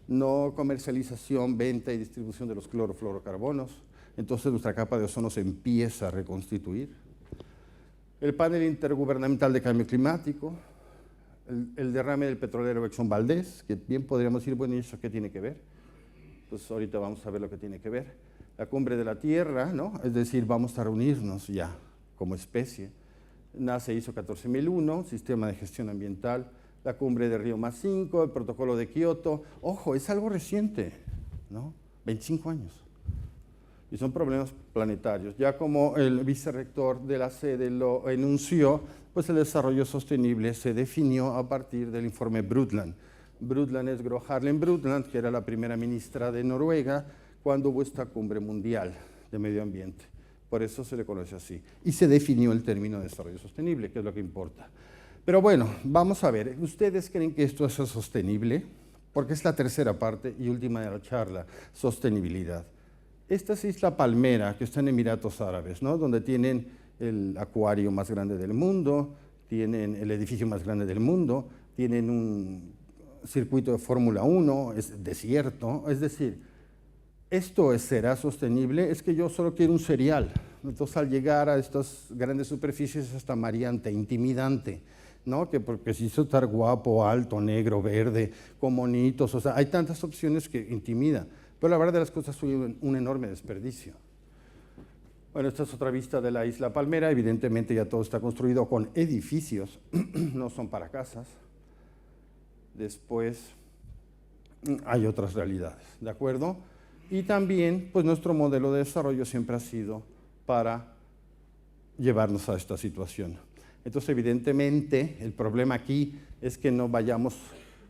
no comercialización, venta y distribución de los clorofluorocarbonos. Entonces, nuestra capa de ozono se empieza a reconstituir. El panel intergubernamental de cambio climático, el derrame del petrolero Exxon Valdez, que bien podríamos decir, bueno, ¿y eso qué tiene que ver? Pues ahorita vamos a ver lo que tiene que ver. La cumbre de la Tierra, ¿no? Es decir, vamos a reunirnos ya como especie. Nace ISO 14001, Sistema de Gestión Ambiental, la cumbre de Río +5, el protocolo de Kioto. Ojo, es algo reciente, ¿no? 25 años. Y son problemas planetarios. Ya como el vicerrector de la sede lo enunció, pues el desarrollo sostenible se definió a partir del informe Brundtland. Brundtland es Gro Harlem Brundtland, que era la primera ministra de Noruega cuando hubo esta cumbre mundial de medio ambiente. Por eso se le conoce así. Y se definió el término de desarrollo sostenible, que es lo que importa. Pero bueno, vamos a ver. ¿Ustedes creen que esto es sostenible? Porque es la tercera parte y última de la charla, sostenibilidad. Esta es Isla Palmera, que está en Emiratos Árabes, ¿no?, donde tienen el acuario más grande del mundo, tienen el edificio más grande del mundo, tienen un circuito de Fórmula 1, es desierto. Es decir, ¿esto será sostenible? Es que yo solo quiero un cereal. Entonces, al llegar a estas grandes superficies es hasta mareante, intimidante. ¿no? Que porque si hizo estar guapo, alto, negro, verde, con monitos, o sea, hay tantas opciones que intimidan. Pero la verdad de las cosas es un enorme desperdicio. Bueno, esta es otra vista de la Isla Palmera. Evidentemente ya todo está construido con edificios, no son para casas. Después hay otras realidades, ¿de acuerdo? Y también, pues nuestro modelo de desarrollo siempre ha sido para llevarnos a esta situación. Entonces, evidentemente, el problema aquí es que no vayamos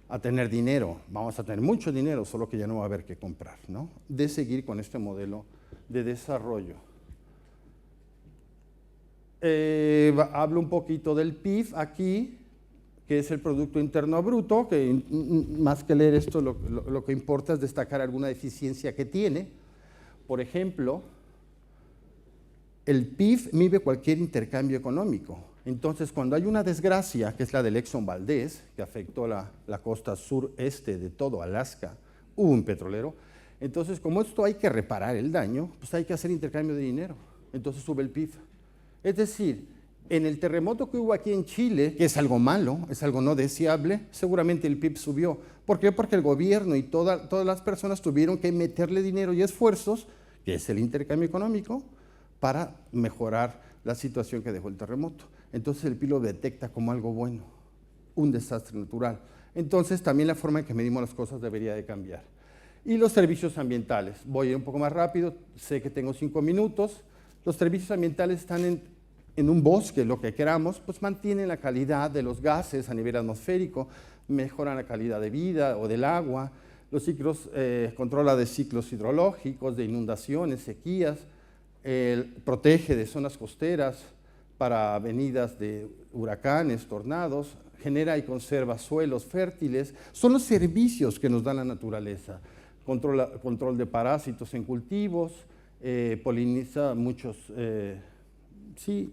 a tener dinero, vamos a tener mucho dinero, solo que ya no va a haber qué comprar, ¿no? De seguir con este modelo de desarrollo. Hablo un poquito del PIB aquí, que es el Producto Interno Bruto, que más que leer esto, lo que importa es destacar alguna deficiencia que tiene. Por ejemplo, el PIB mide cualquier intercambio económico. Entonces, cuando hay una desgracia, que es la del Exxon Valdez, que afectó la costa sureste de todo Alaska, hubo un petrolero, entonces, como esto hay que reparar el daño, pues hay que hacer intercambio de dinero. Entonces sube el PIB. Es decir, en el terremoto que hubo aquí en Chile, que es algo malo, es algo no deseable, seguramente el PIB subió. ¿Por qué? Porque el gobierno y todas las personas tuvieron que meterle dinero y esfuerzos, que es el intercambio económico, para mejorar la situación que dejó el terremoto. Entonces el PIB lo detecta como algo bueno, un desastre natural. Entonces también la forma en que medimos las cosas debería de cambiar. Y los servicios ambientales. Voy a ir un poco más rápido, sé que tengo 5 minutos. Los servicios ambientales están en un bosque, lo que queramos, pues mantienen la calidad de los gases a nivel atmosférico, mejoran la calidad de vida o del agua, los ciclos, controla de ciclos hidrológicos, de inundaciones, sequías, protege de zonas costeras para avenidas de huracanes, tornados, genera y conserva suelos fértiles. Son los servicios que nos da la naturaleza. Control de parásitos en cultivos, poliniza muchos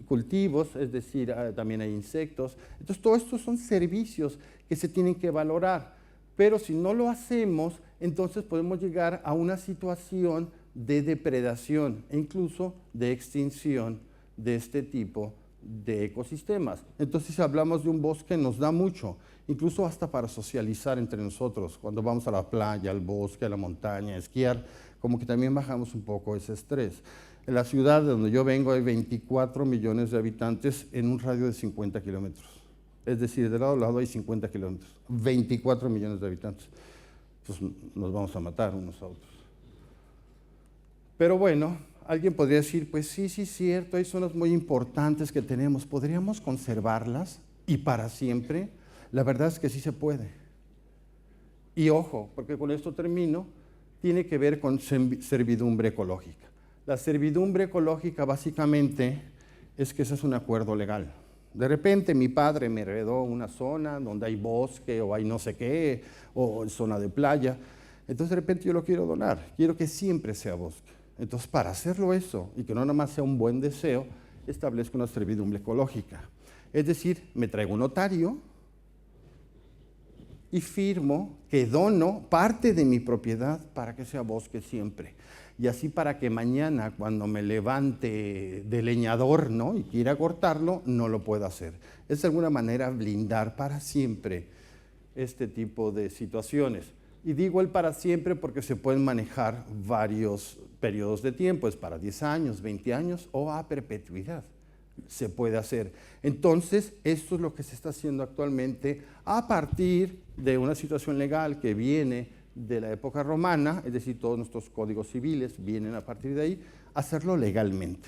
cultivos, es decir, también hay insectos. Entonces, todo esto son servicios que se tienen que valorar. Pero si no lo hacemos, entonces podemos llegar a una situación de depredación e incluso de extinción de este tipo de ecosistemas. Entonces, si hablamos de un bosque, nos da mucho, incluso hasta para socializar entre nosotros, cuando vamos a la playa, al bosque, a la montaña, a esquiar, como que también bajamos un poco ese estrés. En la ciudad de donde yo vengo hay 24 millones de habitantes en un radio de 50 kilómetros. Es decir, de lado a lado hay 50 kilómetros, 24 millones de habitantes. Pues nos vamos a matar unos a otros. Pero bueno, alguien podría decir, pues sí, cierto, hay zonas muy importantes que tenemos, ¿podríamos conservarlas y para siempre? La verdad es que sí se puede. Y ojo, porque con esto termino, tiene que ver con servidumbre ecológica. La servidumbre ecológica básicamente es que ese es un acuerdo legal. De repente mi padre me heredó una zona donde hay bosque o hay no sé qué, o zona de playa, entonces de repente yo lo quiero donar, quiero que siempre sea bosque. Entonces, para hacerlo eso, y que no nada más sea un buen deseo, establezco una servidumbre ecológica. Es decir, me traigo un notario y firmo que dono parte de mi propiedad para que sea bosque siempre. Y así para que mañana, cuando me levante de leñador, ¿no?, y quiera cortarlo, no lo pueda hacer. Es de alguna manera blindar para siempre este tipo de situaciones. Y digo el para siempre porque se pueden manejar varios periodos de tiempo, es para 10 años, 20 años o a perpetuidad. Se puede hacer. Entonces, esto es lo que se está haciendo actualmente a partir de una situación legal que viene de la época romana, es decir, todos nuestros códigos civiles vienen a partir de ahí, hacerlo legalmente.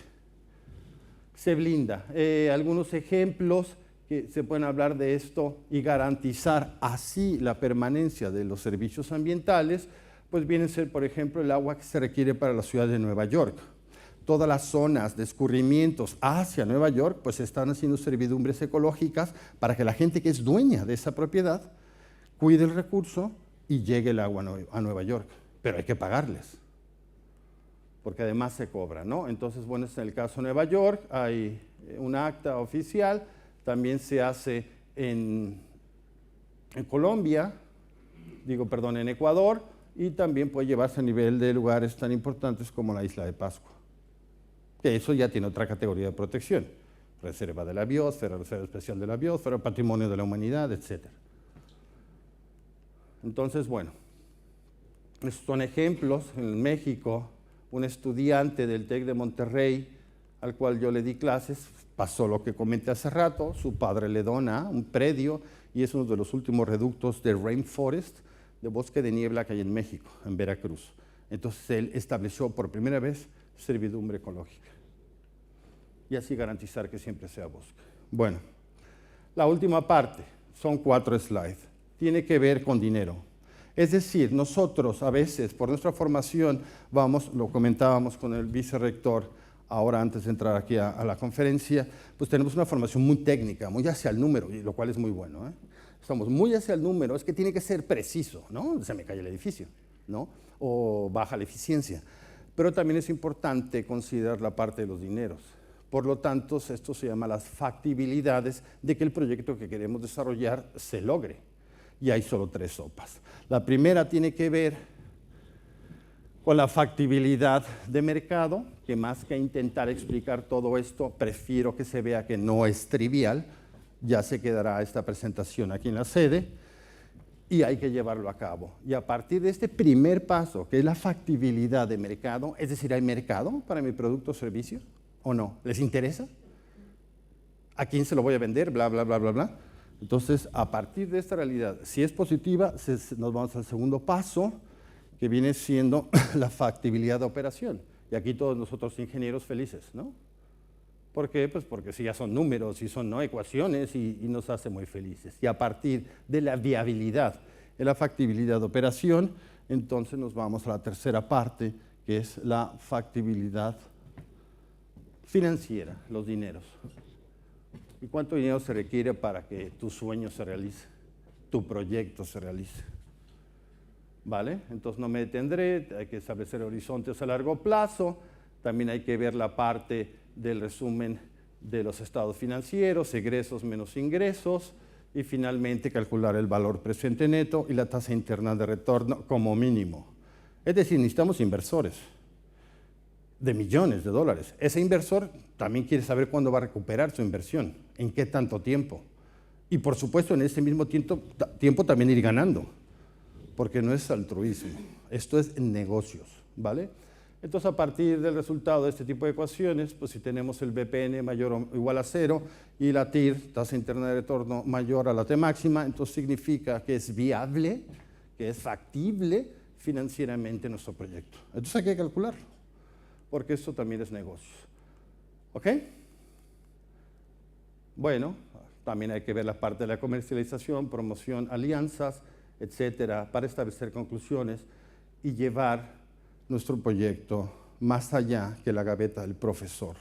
Se blinda. Algunos ejemplos que se pueden hablar de esto y garantizar así la permanencia de los servicios ambientales, pues viene a ser, por ejemplo, el agua que se requiere para la ciudad de Nueva York. Todas las zonas de escurrimientos hacia Nueva York, pues están haciendo servidumbres ecológicas para que la gente que es dueña de esa propiedad cuide el recurso y llegue el agua a Nueva York. Pero hay que pagarles, porque además se cobra, ¿no? Entonces, bueno, en el caso de Nueva York hay un acta oficial. También se hace en Colombia, en Ecuador, y también puede llevarse a nivel de lugares tan importantes como la Isla de Pascua, que eso ya tiene otra categoría de protección. reserva de la biosfera, reserva especial de la biosfera, patrimonio de la humanidad, etc. Entonces, bueno, estos son ejemplos. En México, un estudiante del TEC de Monterrey, al cual yo le di clases, pasó lo que comenté hace rato, su padre le dona un predio y es uno de los últimos reductos de rainforest, de bosque de niebla que hay en México, en Veracruz. Entonces él estableció por primera vez servidumbre ecológica y así garantizar que siempre sea bosque. Bueno, la última parte, son 4 slides, tiene que ver con dinero. Es decir, nosotros a veces por nuestra formación vamos, lo comentábamos con el vicerrector, ahora antes de entrar aquí a la conferencia, pues tenemos una formación muy técnica, muy hacia el número, y lo cual es muy bueno, ¿eh? Estamos muy hacia el número, es que tiene que ser preciso, ¿no? Se me cae el edificio, ¿no? O baja la eficiencia. Pero también es importante considerar la parte de los dineros. Por lo tanto, esto se llama las factibilidades de que el proyecto que queremos desarrollar se logre. Y hay solo 3 sopas. La primera tiene que ver con la factibilidad de mercado, que más que intentar explicar todo esto, prefiero que se vea que no es trivial, ya se quedará esta presentación aquí en la sede, y hay que llevarlo a cabo. Y a partir de este primer paso, que es la factibilidad de mercado, es decir, ¿hay mercado para mi producto o servicio o no? ¿Les interesa? ¿A quién se lo voy a vender? Bla, bla, bla, bla, bla. Entonces, a partir de esta realidad, si es positiva, nos vamos al segundo paso, que viene siendo la factibilidad de operación. Y aquí todos nosotros ingenieros felices, ¿no? ¿Por qué? Pues porque si ya son números y son ¿no? ecuaciones y nos hace muy felices. Y a partir de la viabilidad, de la factibilidad de operación, entonces nos vamos a la tercera parte, que es la factibilidad financiera, los dineros. ¿Y cuánto dinero se requiere para que tu sueño se realice, tu proyecto se realice? ¿Vale? Entonces no me detendré, hay que establecer horizontes a largo plazo, también hay que ver la parte del resumen de los estados financieros, egresos menos ingresos, y finalmente calcular el valor presente neto y la tasa interna de retorno como mínimo. Es decir, necesitamos inversores de millones de dólares. Ese inversor también quiere saber cuándo va a recuperar su inversión, en qué tanto tiempo. Y por supuesto en ese mismo tiempo también ir ganando, porque no es altruismo, esto es negocios, ¿vale? Entonces, a partir del resultado de este tipo de ecuaciones, pues si tenemos el BPN mayor o igual a 0 y la TIR, tasa interna de retorno, mayor a la T máxima, entonces significa que es viable, que es factible financieramente nuestro proyecto. Entonces hay que calcularlo, porque esto también es negocio. ¿Ok? Bueno, también hay que ver la parte de la comercialización, promoción, alianzas, etcétera, para establecer conclusiones y llevar nuestro proyecto más allá que la gaveta del profesor,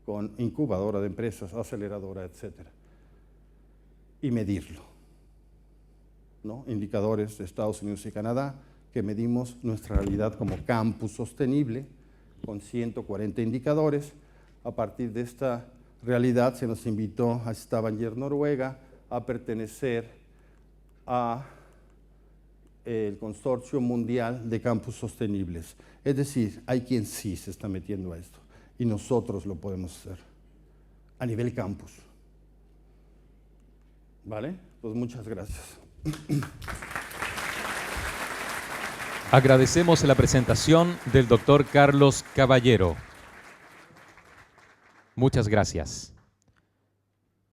con incubadora de empresas, aceleradora, etcétera, y medirlo, ¿no? Indicadores de Estados Unidos y Canadá, que medimos nuestra realidad como campus sostenible, con 140 indicadores. A partir de esta realidad se nos invitó a Stavanger, Noruega, a pertenecer a el Consorcio Mundial de Campus Sostenibles. Es decir, hay quien sí se está metiendo a esto y nosotros lo podemos hacer a nivel campus. ¿Vale? Pues muchas gracias. Agradecemos la presentación del doctor Carlos Caballero. Muchas gracias.